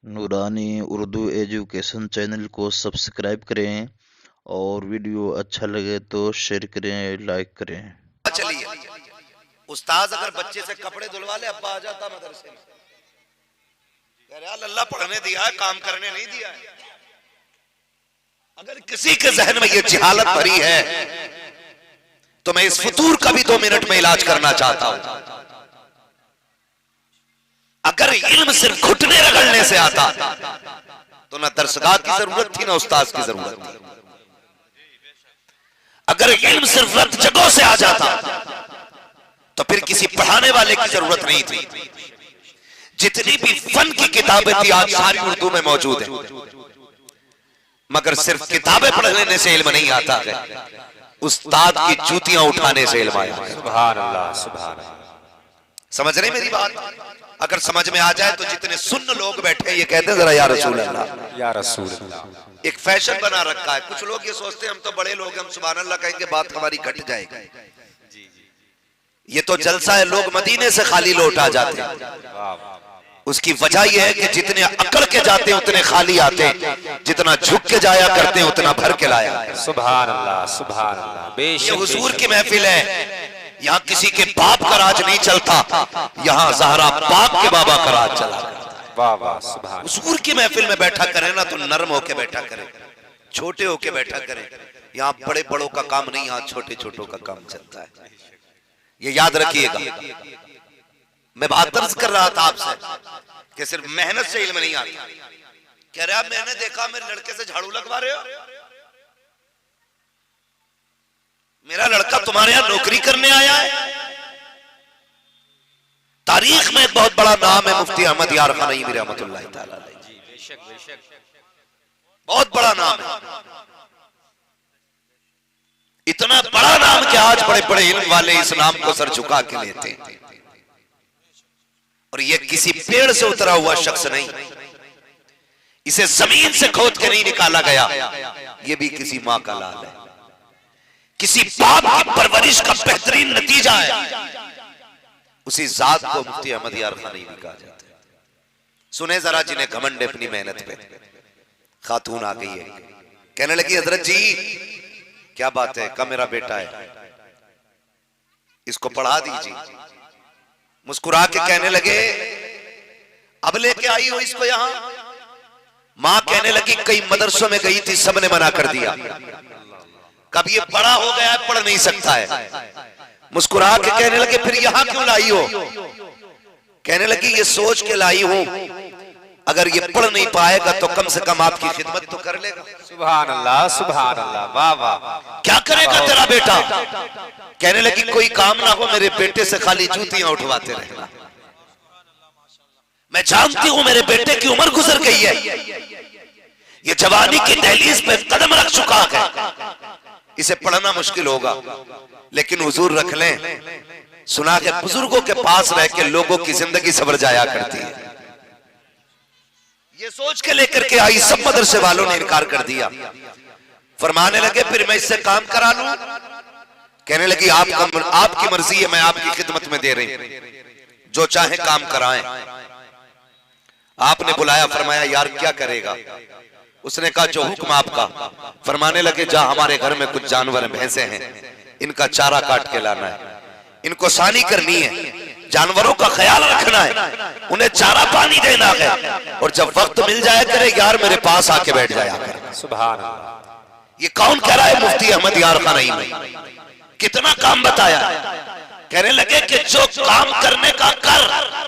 नूरानी Urdu education channel को subscribe करें और वीडियो अच्छा लगे तो शेयर करें, लाइक करें। चलिए, उस्ताद अगर बच्चे से कपड़े धुलवा ले, अब्बा आ जाता मदरसे में, कह रहा अल्लाह पढ़ने दिया है, काम करने नहीं दिया है। अगर किसी के जहन में ये जहालत भरी है तो मैं इस फतूर का भी 2 मिनट में इलाज करना चाहता हूं। अगर इल्म सिर्फ घुटने रगड़ने से आता तो ना दरसगाह की जरूरत थी, ना उस्ताद की जरूरत थी। अगर इल्म सिर्फ रत जगहों से आ जाता तो फिर किसी पढ़ाने वाले की जरूरत नहीं थी। जितनी भी फन की किताबें थी आज सारी उर्दू में मौजूद है, मगर सिर्फ किताबें पढ़ लेने से इल्म नहीं आता है, उस्ताद की जूतियां उठाने से इल्म आया। सुभान अल्लाह, सुभान अल्लाह। समझ रहे मेरी बात? अगर समझ में आ जाए तो जितने सुन्न लोग बैठे ये कहते हैं जरा या रसूल अल्लाह, या रसूल अल्लाह। एक फैशन बना रखा है, कुछ लोग ये सोचते हैं हम तो बड़े लोग, हम सुभान अल्लाह कहेंगे बात हमारी घट जाएगी। ये तो जलसा है, लोग मदीने से खाली लौट आ जाते हैं। उसकी वजह यह है कि जितने अकड़ के जाते हैं उतने खाली आते हैं, जितना झुक के जाया करते हैं उतना भर के लाया। सुभान अल्लाह, सुभान अल्लाह। ये हुजूर की महफिल है, यहाँ किसी के बाप का राज नहीं चलता, यहाँ ज़हरा पाक के बाबा का राज चला। वाह वाह, सुभान। हुजूर की महफिल में बैठा करे ना तो नरम होके बैठा करे, छोटे होके बैठा करे। यहाँ बड़े बड़ों का काम नहीं, यहाँ छोटे छोटों का काम चलता है, ये याद रखिएगा। मैं बात दर्ज कर रहा था आपसे कि सिर्फ मेहनत से इल्म नहीं आता। कह रहे आप मैंने देखा मेरे लड़के से झाड़ू लगवा रहे हो, मेरा लड़का तुम्हारे यहां नौकरी करने आया है। तारीख में एक बहुत बड़ा नाम है मुफ्ती अहमद यार खान नईमी रहमतुल्लाह तआला अलैह, बहुत बड़ा नाम है। इतना बड़ा नाम कि आज बड़े बड़े इल्म वाले इस नाम को सर झुका के लेते हैं। और ये किसी पेड़ से उतरा हुआ शख्स नहीं, इसे जमीन से खोद के नहीं निकाला गया, ये भी किसी मां का लाल है, किसी बाप की परवरिश का बेहतरीन नतीजा है। उसी जात को मुफ्ती अहमद यार खान नईमी कहा जाता है। सुने जरा जिन्हें घमंड अपनी मेहनत पे। खातून आ गई है, कहने लगी हजरत जी क्या बात है, का मेरा बेटा है, इसको पढ़ा दीजिए। मुस्कुरा के कहने लगे अब लेके आई हो इसको यहां? मां कहने लगी कई मदरसों में गई थी, सबने मना कर दिया, कब ये बड़ा हो गया है पढ़ नहीं सकता है। मुस्कुरा के कहने लगे फिर यहां क्यों लाई हो? कहने लगी ये सोच के लाई हूं अगर ये पढ़ नहीं पाएगा तो कम से कम आपकी खिदमत तो कर लेगा। सुभान अल्लाह, सुभान अल्लाह, वाह वाह। क्या करेगा तेरा बेटा? कहने लगी कोई काम ना हो मेरे बेटे से खाली जूतियां उठवाते रहना। मैं जानती हूं मेरे बेटे की उम्र गुजर गई है, ये जवानी की दहलीज पे कदम रख चुका है, इसे पढ़ना मुश्किल होगा, लेकिन हुजूर रख लें। सुना के बुजुर्गों के पास रह के लोगों की जिंदगी सवर जाया करती है। ये सोच के लेकर के आई, सब मदरसे वालों ने इनकार कर दिया। फरमाने लगे फिर मैं इससे काम करा लूं? कहने लगी आपकी मर्जी है, मैं आपकी खिदमत में दे रही, जो चाहे काम कराएं। आपने बुलाया, फरमाया यार क्या करेगा? उसने कहा जो हुक्म आपका। फरमाने लगे जा हमारे घर में कुछ जानवर भैंसे हैं, इनका चारा काट के लाना है, इनको सानी करनी है, जानवरों का ख्याल रखना है, उन्हें चारा पानी देना है, और जब वक्त मिल जाए करे यार मेरे पास आके बैठ जाया करे। सुभान अल्लाह। ये कौन कह रहा है? मुफ्ती अहमद यार खान नईमी। कितना काम बताया? कहने लगे कि जो काम करने का कर,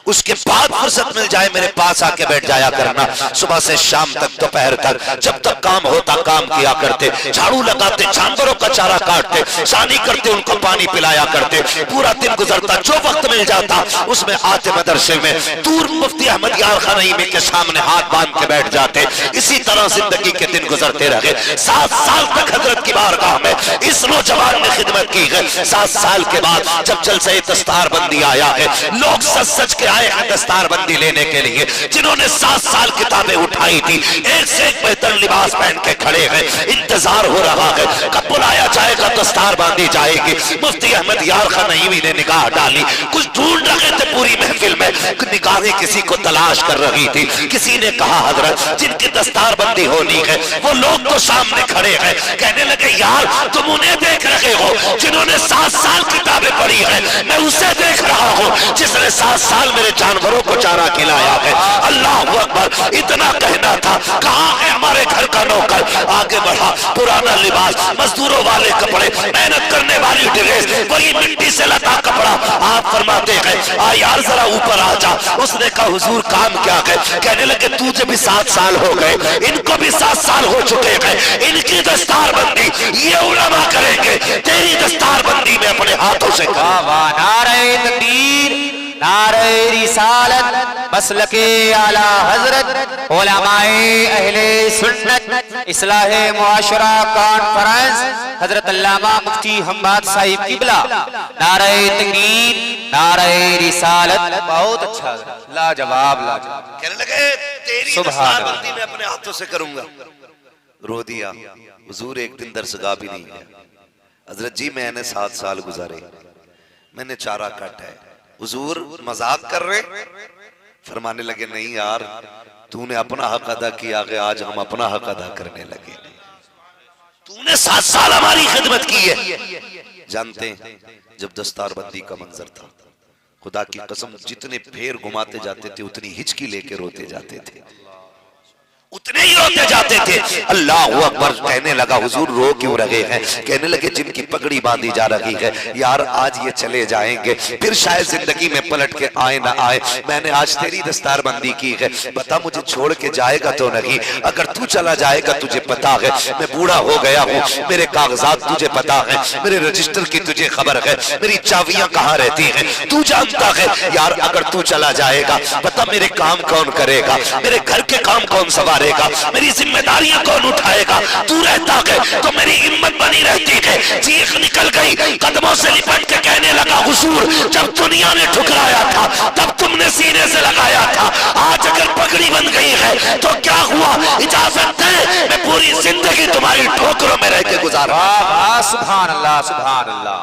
उसके बाद फुर्सत मिल जाए मेरे पास आके बैठ जाया करना। सुबह से शाम तक, दोपहर तक, जब तक काम होता काम किया करते, झाड़ू लगाते, जानवरों का चारा काटते, सानी करते, उनको पानी पिलाया करते। पूरा दिन गुजरता, जो वक्त मिल जाता उसमें आते मदरसे में, दूर मुफ्ती अहमद यार खान नईमी के सामने हाथ बांध के बैठ जाते। इसी तरह जिंदगी के दिन गुजरते रहे। 7 साल तक हजरत की बारगाह में इस नौजवान ने खिदमत की है। 7 साल के बाद जब जलसे दस्तार बंदी आया है, लोग सच सच के आए हैं दस्तार बंदी लेने के लिए, जिन्होंने 7 साल किताबें उठाई थी, एक से एक बेहतर लिबास पहन के खड़े हैं, इंतजार हो रहा है कब बुलाया जाएगा, दस्तार बांधी जाएगी। मुफ्ती अहमद यार खान नईमी ने निगाह डाली, कुछ ढूंढ रहे थे पूरी महफिल में, निगाहें किसी को तलाश कर रही थी। किसी ने कहा हजरत जिनकी दस्तार बंदी होनी है वो लोग तो सामने खड़े हैं। कहने लगे यार तुम उन्हें देख रहे हो जिन्होंने 7 साल किताबें पढ़ी है, मैं उसे देख रहा हूं जिसने 7 साल मेरे जानवरों को चारा खिलाया है। अल्लाह अकबर, इतना कहना था। कहां है हमारे घर का नौकर? आगे बढ़ा, पुराना लिबास, मजदूरों वाले कपड़े, मेहनत करने वाली ड्रेस, वही मिट्टी से लता कपड़ा। आप फरमाते हैं आ यार जरा ऊपर आ जा। उसने कहा हुजूर काम क्या है? कहने लगे तुझे भी 7 साल हो गए, इनको भी 7 साल हो चुके हैं, इनकी दस्तार बंदी ये उलमा करेंगे, तेरी दस्तार बंदी में अपने हाथों से नारे तकबीर, नारे रिसालत, मसलके आला हजरत, उलमाए अहले सुन्नत, इस्लाहे मुआशरा कॉन्फ्रेंस, हजरत अल्लामा मुफ्ती हम्माद साहिब किबला। नारे तकबीर, नारे रिसालत। बहुत अच्छा, लाजवाब लाजवाब। कहने लगे तेरी दस्तार बंदी मैं अपने हाथों से करूंगा। रो दिया। हुजूर एक दिन दरसगाह भी नहीं गया। हजरत जी मैंने 7 साल गुजारे, मैंने चारा काटा है। हुजूर मजाक कर रहे? फरमाने लगे नहीं यार, तूने अपना हक अदा किया है, आज हम अपना हक अदा करने लगे। तूने 7 साल हमारी खिदमत की है। जानते हैं जब दस्तार बंदी का मंजर था, खुदा की कसम जितने फेर घुमाते जाते थे उतनी हिचकी लेके रोते जाते थे, उतने ही रोते जाते थे। अल्लाह अकबर। कहने लगा हुजूर रो क्यों रहे हैं? कहने लगे जिनकी पगड़ी बांधी जा रही है यार आज ये चले जाएंगे, फिर शायद जिंदगी में पलट के आए ना आए। मैंने आज तेरी दस्तार बंदी की है, बता मुझे छोड़ के जाएगा तो नहीं? अगर तू चला जाएगा तुझे पता है मैं बूढ़ा हो गया हूँ, मेरे कागजात तुझे पता है, मेरे रजिस्टर की तुझे खबर है, मेरी चाबियां कहाँ रहती हैं तू जानता है। यार अगर तू चला जाएगा पता मेरे काम कौन करेगा, मेरे घर के काम कौन सवारेगा, मेरी जिम्मेदारियां कौन उठाएगा? तू रहता है तो मेरी हिम्मत बनी रहती है। चीख निकल गई, कदमों से लिपट के कहने लगा हुजूर जब दुनिया ने ठुकराया था तब तुमने सीने से लगाया था, आज अगर पगड़ी बन गई है तो क्या हुआ? इजाजत दे मैं पूरी जिंदगी तुम्हारी ठोकरों में रह के गुजारा। सुभान अल्लाह, सुभान अल्लाह,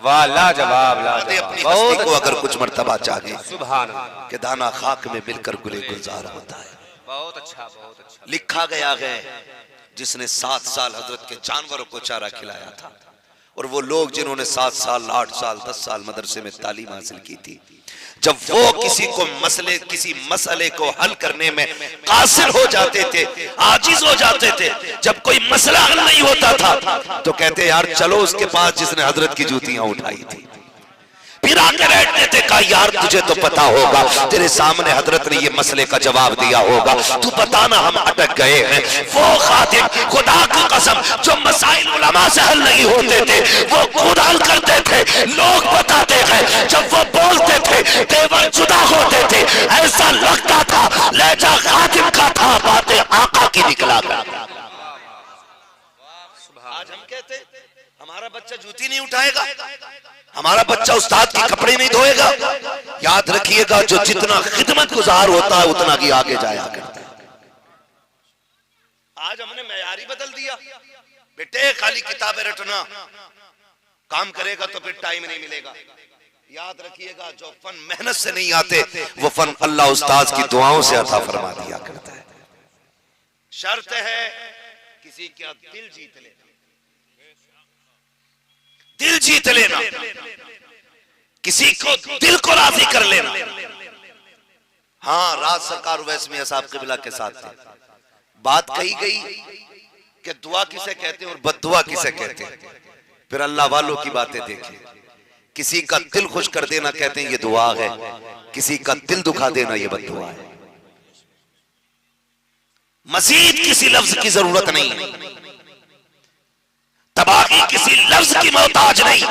वाह लाजवाब लाजवाब। बहुत को अगर कुछ मर्तबा चाहे सुभान अल्लाह कि दाना खाक में मिलकर गुले गुलजार होता है। बहुत अच्छा, बहुत अच्छा। लिखा गया है जिसने 7 साल हजरत के जानवरों को चारा खिलाया था, और वो लोग जिन्होंने 7 साल 8 साल 10 साल मदरसे में तालीम हासिल की थी, जब वो किसी मसले को हल करने में कासिर हो जाते थे, आजिज हो जाते थे, जब कोई मसला हल नहीं होता था तो कहते यार चलो उसके पास जिसने हजरत की जूतियां उठाई थी। फिर आकर बैठते थे, कहा यार तुझे तो पता होगा, तेरे सामने हजरत ने ये मसले का जवाब दिया होगा, तू बताना हम अटक गए हैं। वो खातिम खुदा की कसम जो मसाइल उलमा से हल नहीं होते थे वो खुद हल करते थे। लोग बताते हैं जब वो बोलते थे तेवर जुदा होते थे, ऐसा लगता था लहजा खातिम का था, बातें आका की निकला करता। आज हम कहते हमारा बच्चा जूती नहीं उठाएगा, हमारा बच्चा उस्ताद के कपड़े नहीं धोएगा। याद रखिएगा जो जितना खिदमत गुजार होता है उतना ही आगे जाया करता है। आज हमने मयारी बदल दिया, बेटे खाली किताबें रटना, काम करेगा तो फिर टाइम नहीं मिलेगा। याद रखिएगा जो फन मेहनत से नहीं आते वो फन अल्लाह उस्ताद की दुआओं से अता फरमा दिया करता है। शर्त है किसी का दिल जीत लेना, दिल जीत लेना, किसी को दिल को राजी कर लेना। हाँ राज सरकार उवैस मियां साहब क़िबला के साथ थे, बात कही गई कि दुआ किसे कहते हैं और बद्दुआ किसे कहते हैं। फिर अल्लाह वालों की बातें देखिए, किसी का दिल खुश कर देना कहते हैं ये दुआ है, किसी का दिल दुखा देना ये बद्दुआ है। मजीद किसी लफ्ज की जरूरत नहीं, तबाही किसी लफ्ज की मोहताज नहीं,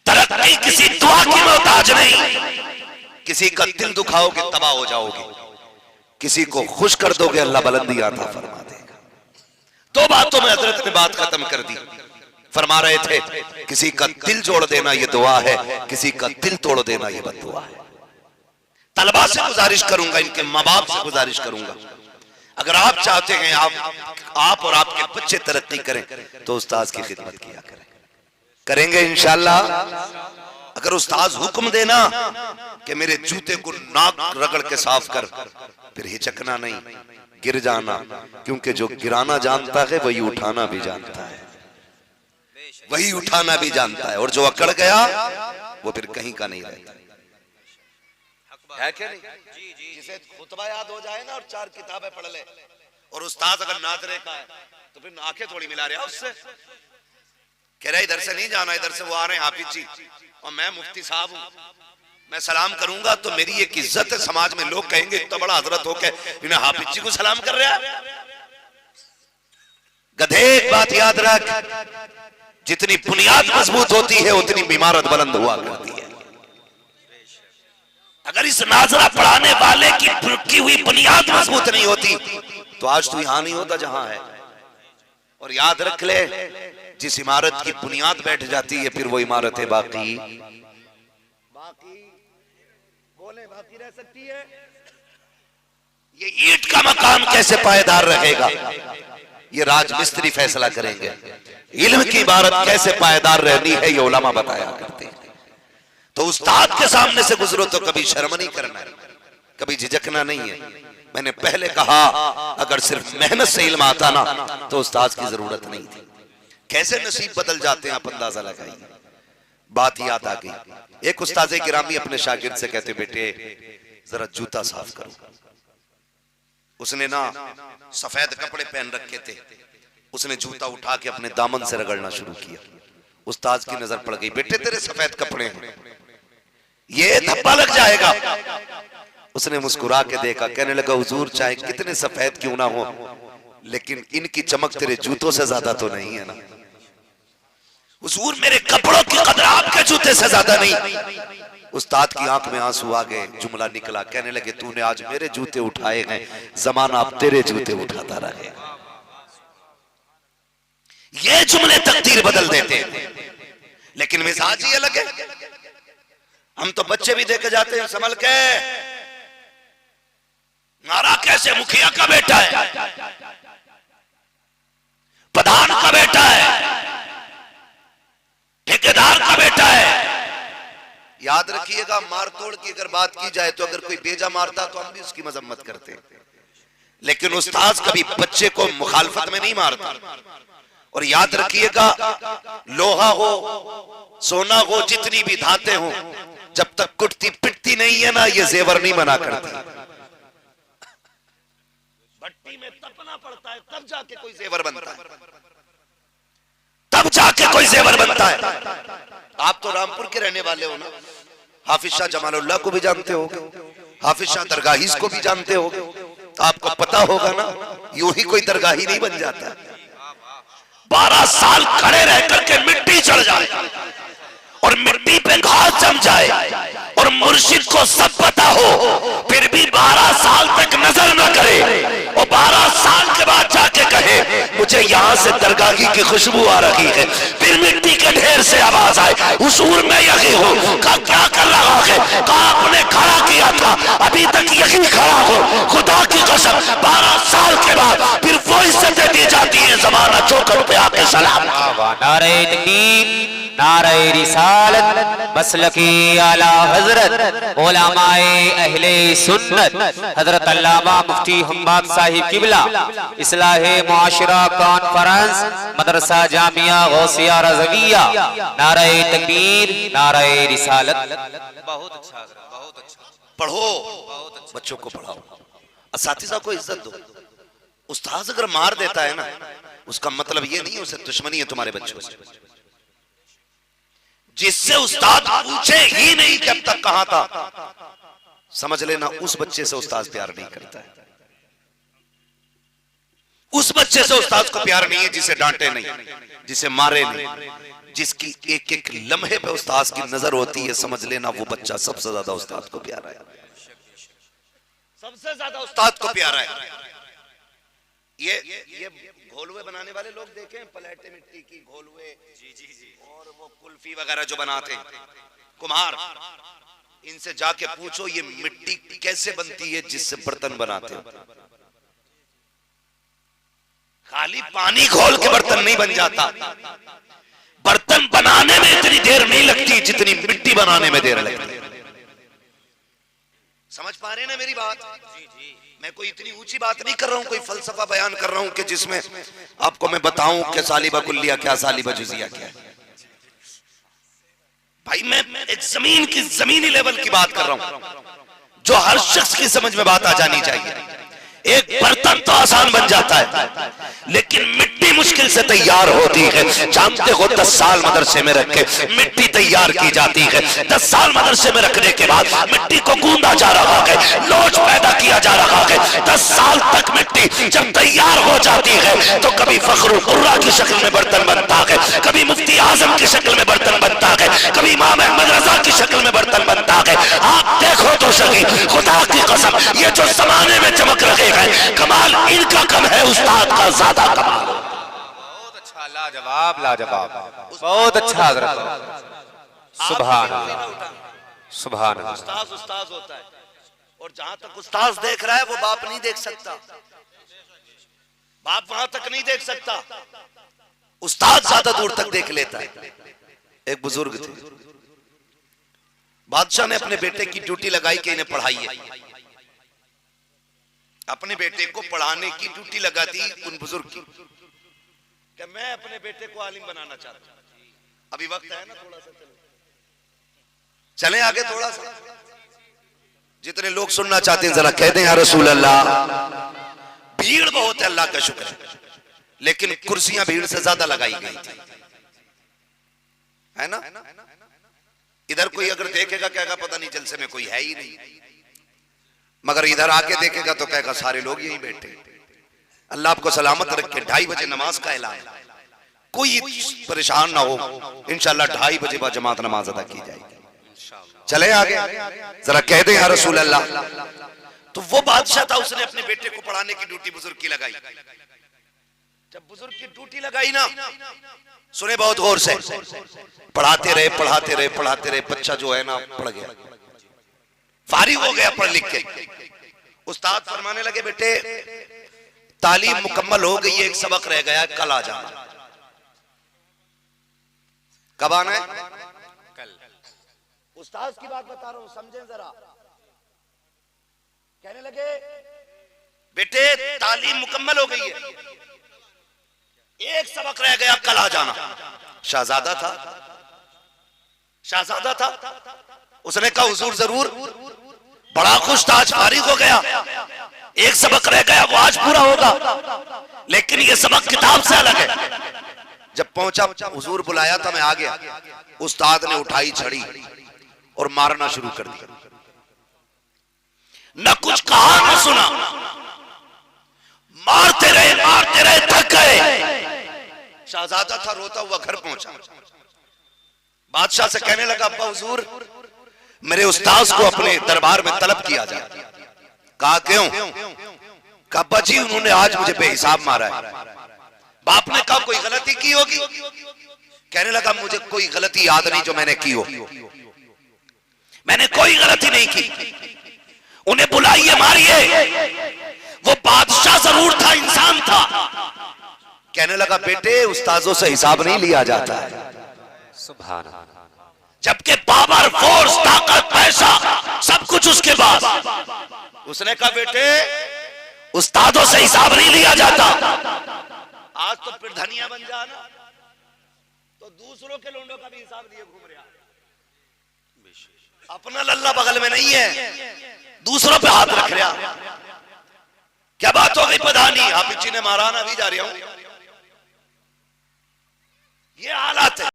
तरक्की किसी दुआ की मोहताज नहीं। किसी का दिल दुखाओगे तबाह हो जाओगे, किसी को खुश कर दोगे अल्लाह बुलंदी अता फरमा देगा। 2 बातों में हजरत ने बात खत्म कर दी। फरमा रहे थे किसी का दिल जोड़ देना ये दुआ है, किसी का दिल तोड़ देना ये बद्दुआ है। तलबा से गुजारिश करूंगा, इनके माँ बाप से गुजारिश करूंगा, अगर आप चाहते हैं आप और आपके बच्चे तरक्की करें तो उस्ताद की खिदमत किया करें। करेंगे इंशाअल्लाह। अगर उस्ताद हुक्म देना कि मेरे जूते को नाक रगड़ के साफ कर, फिर हिचकना नहीं, गिर जाना, क्योंकि जो गिराना जानता है वही उठाना भी जानता है, वही उठाना भी जानता है, और जो अकड़ गया वो फिर कहीं का नहीं रहता है क्या नहीं? जिसे खुतबा याद हो जाए ना और 4 किताबें पढ़ ले, और उस्ताद अगर नादरे का है तो फिर आंखें थोड़ी मिला रहा उससे, कह रहा इधर से नहीं जाना, इधर से वो आ रहे हैं हाफिज जी और मैं मुफ्ती साहब हूं, मैं सलाम करूंगा तो मेरी एक इज्जत है समाज में, लोग कहेंगे इतना बड़ा हजरत हो के इन्हें हाफिज जी को सलाम कर रहा है। गधे, एक बात याद रख, जितनी बुनियाद मजबूत होती है उतनी इमारत बुलंद हुआ करती है। अगर इस नाजरा पढ़ाने वाले की हुई बुनियाद मजबूत नहीं होती तो आज तू यहां नहीं होता जहां है। और याद रख ले, जिस इमारत की बुनियाद बैठ जाती है फिर वो इमारत है बाकी बाकी रह सकती है। ये ईंट का मकान कैसे पायदार रहेगा ये राजमिस्त्री फैसला करेंगे। इल्म की इबारत कैसे पायदार रहनी है ये उलमा बताया करते हैं। तो उस्ताद के सामने से गुजरो तो कभी शर्म नहीं करना है, कभी झिझकना नहीं है। मैंने पहले कहा अगर सिर्फ मेहनत से इल्म आता ना तो उस्ताद की जरूरत नहीं थी। कैसे नसीब बदल जाते हैं आप अंदाजा लगाइए। बात याद आ गई, एक उस्ताद गिरामी अपने शागिर्द से कहते बेटे जरा जूता साफ करो। उसने ना सफेद कपड़े पहन रखे थे, उसने जूता उठा के अपने दामन से रगड़ना शुरू किया। उस्ताद की नजर पड़ गई, बेटे तेरे सफेद कपड़े हैं, ये धब्बा लग जाएगा। उसने मुस्कुरा के देखा, कहने लगा हुजूर चाहे कितने सफेद क्यों ना हो लेकिन इनकी चमक तेरे जूतों से ज्यादा तो नहीं है ना। हुजूर मेरे कपड़ों की कदर आपके जूते से ज्यादा नहीं। उस्ताद की आंख में आंसू आ गए, जुमला निकला, कहने लगे तूने आज मेरे जूते उठाए हैं, जमाना अब तेरे जूते उठाता रहे। ये जुमले तकदीर बदल देते हैं, लेकिन मिजाज ही अलग है। हम तो बच्चे भी देखे जाते हैं संभल के, नारा कैसे मुखिया का बेटा है, प्रधान का बेटा है, ठेकेदार का बेटा है। याद रखिएगा, मारतोड़ की अगर बात की जाए तो अगर कोई बेजा मारता तो हम भी उसकी मजम्मत करते हैं, लेकिन उस्ताद कभी बच्चे को मुखालफत में नहीं मारता। और याद रखिएगा, लोहा हो सोना हो जितनी भी धातें हो, जब तक कुटती पिटती नहीं है ना ये जेवर नहीं बना करती। भट्टी में तपना पड़ता है तब जाके कोई जेवर बनता है, तब जाके कोई जेवर बनता है। आप तो रामपुर के रहने वाले हो ना, हाफिज शाह जमालुल्लाह को भी जानते होगे, हाफिज शाह दरगाहीज को भी जानते होगे, तो आपको पता होगा ना यूं ही कोई दरगाही नहीं बन जाता। 12 साल खड़े रह करके मिट्टी चढ़ जाए और मिट्टी पे घास जम जाए और मुर्शिद को सब पता हो फिर भी 12 साल तक नजर न करे और 12 साल के बाद जाके कहे मुझे यहाँ से दरगाही की खुशबू आ रही है, फिर मिट्टी के ढेर से आवाज आए हुजूर में यही हूँ। का क्या कर रहा है? का आपने खड़ा किया था, अभी तक यही खड़ा हो। खुदा की कसम 12 साल के बाद फिर वो इज्जतें दी जाती है जमाना चौखट पे आके सलाम। नारे तकबीर, नारे रिसालत, मसलकी आला हजरत उलमाए अहले सुन्नत हजरत अल्लामा मुफ्ती हम्माद साहिब किबला इस्लाहे मुआशरा कॉन्फ्रेंस मदरसा जामिया गौसिया रज़विया। नारे तकबीर, नारे रिसालत। बहुत अच्छा, बहुत अच्छा। पढ़ो, बच्चों को पढ़ाओ, असातिज़ा को इज्जत दो। उस्ताद अगर मार देता है ना उसका मतलब ये नहीं उसे दुश्मनी है तुम्हारे बच्चों से। जिससे उस्ताद पूछे ही नहीं कि अब तक कहां था, समझ लेना उस बच्चे से उस्ताद प्यार नहीं करता है। उस बच्चे से उस्ताद को प्यार नहीं है जिसे डांटे नहीं, जिसे मारे नहीं, जिसकी एक एक लम्हे पे उस्ताद की नजर होती है, समझ लेना वो बच्चा सबसे ज्यादा उस्ताद को प्यारा है, सबसे ज्यादा उस्ताद को प्यारा है। ये घोलवे बनाने वाले लोग देखे हैं, पलेटे मिट्टी की घोलवे, जी जी जी, और वो कुल्फी वगैरह जो बनाते हैं कुम्हार, इनसे जाके पूछो ये मिट्टी कैसे बनती है जिससे बर्तन बनाते हो। खाली पानी घोल के बर्तन नहीं बन जाता। बर्तन बनाने में इतनी देर नहीं लगती जितनी मिट्टी बनाने में देर लगती है। समझ पा रहे हैं ना मेरी बात? मैं कोई इतनी ऊंची बात नहीं कर रहा हूं, कोई फलसफा बयान कर रहा हूं कि जिसमें आपको मैं बताऊं कि सालिबा कुल्लिया क्या, सालिबा जुजिया क्या है। भाई मैं एक जमीनी लेवल की बात कर रहा हूं जो हर शख्स की समझ में बात आ जानी चाहिए। एक बर्तन तो आसान बन जाता है लेकिन मिट्टी मुश्किल से तैयार होती है। जानते हो 10 साल मदरसे में रख के मिट्टी तैयार की जाती है। 10 साल मदरसे में रखने के बाद मिट्टी को गूंदा जा रहा है, लोच पैदा किया जा रहा है। 10 साल तक मिट्टी जब तैयार हो जाती है तो कभी फखरुल कुर्रा की शक्ल में बर्तन बनता है, कभी मुफ्ती आजम की शक्ल में बर्तन बनता है, कभी इमाम अहमद रजा की शक्ल में बर्तन बनता है। आप देखो तो सही, खुदा की कसम ये जो जमाने में चमक रहे हैं कमाल इनका कम है, उस्ताद का ज्यादा कमाल। बहुत अच्छा, लाजवाब लाजवाब, बहुत अच्छा हज़रत। सुभान अल्लाह, सुभान अल्लाह। उस्ताद होता है और जहां तक उस्ताद देख रहा है वो बाप नहीं देख सकता। बाप वहां तक नहीं देख सकता, उस्ताद ज्यादा दूर तक देख लेता है। एक बुजुर्ग थे, बादशाह ने अपने बेटे की ड्यूटी लगाई कि इन्हें पढ़ाइए। अपने बेटे को पढ़ाने की ड्यूटी लगा दी उन बुजुर्ग की कि मैं अपने बेटे को आलिम बनाना चाहता हूं। अभी वक्त है ना, थोड़ा सा चले आगे थोड़ा सा। जितने लोग सुनना चाहते हैं जरा कह दें या रसूल अल्लाह। भीड़ बहुत है, अल्लाह का शुक्र है, लेकिन कुर्सियां भीड़ से ज्यादा लगाई गई थी, है ना। इधर कोई अगर देखेगा कहेगा पता नहीं जलसे में कोई है ही नहीं, मगर इधर आके देखेगा तो कहेगा सारे लोग यहीं बैठे। अल्लाह आपको सलामत रखे। 2:30 बजे नमाज का ऐलान, कोई परेशान ना हो, इंशाल्लाह 2:30 बजे बाद जमात नमाज अदा की जाएगी। चले आगे, जरा कह दें या रसूल अल्लाह। तो वो बादशाह था, उसने अपने बेटे को पढ़ाने की ड्यूटी बुजुर्ग की लगाई। जब बुजुर्ग की ड्यूटी लगाई ना, सुने बहुत गौर से, पढ़ाते रहे पढ़ाते रहे पढ़ाते रहे, बच्चा जो है ना पढ़ गया, फारिग हो गया पढ़ लिख के। उस्ताद फरमाने लगे बेटे तालीम मुकम्मल हो गई है, एक सबक रह गया, कल आ जाना। कब आना है? कल। उस्ताद की बात बता रहा हूं, समझें जरा। कहने लगे बेटे तालीम मुकम्मल हो गई है, एक सबक रह गया, कल आ जाना। शहजादा था, उसने कहा हुजूर जरूर। बड़ा खुश था, आज फारिग हो गया, एक सबक रह गया वो आज पूरा होगा, लेकिन ये सबक किताब से अलग है। जब पहुंचा हुजूर बुलाया था, मैं आ गया। उस्ताद ने उठाई छड़ी और मारना शुरू कर दिया। न कुछ कहा न सुना, मारते रहे थक गए। शहजादा था, रोता हुआ घर पहुंचा, बादशाह से कहने लगा अब्बा हुजूर मेरे उस्ताद को अपने दरबार में तलब किया जाए। कहा क्यों? कहा अब्बा जी उन्होंने आज मुझे बेहिसाब मारा है। बाप ने कहा कोई गलती की होगी? कहने लगा मुझे कोई गलती याद नहीं जो मैंने की हो, मैंने कोई गलती नहीं की। उन्हें बुलाइए, मारिए। वो बादशाह जरूर था, इंसान था। कहने लगा बेटे उस्तादों से हिसाब नहीं लिया जाता है। सुभान अल्लाह। जबकि पावर, फोर्स, ताकत, पैसा सब कुछ उसके पास। उसने कहा बेटे उस्तादों से हिसाब नहीं लिया जाता। आज तो फिर धनिया बन जाना तो दूसरों के लोंडों का भी हिसाब लिए घूम रहा। अपना लल्ला बगल में नहीं है, दूसरों पे हाथ रख रहा। क्या बात हो गई? पता नहीं, आप ने मारा ना, अभी जा रहा हूं।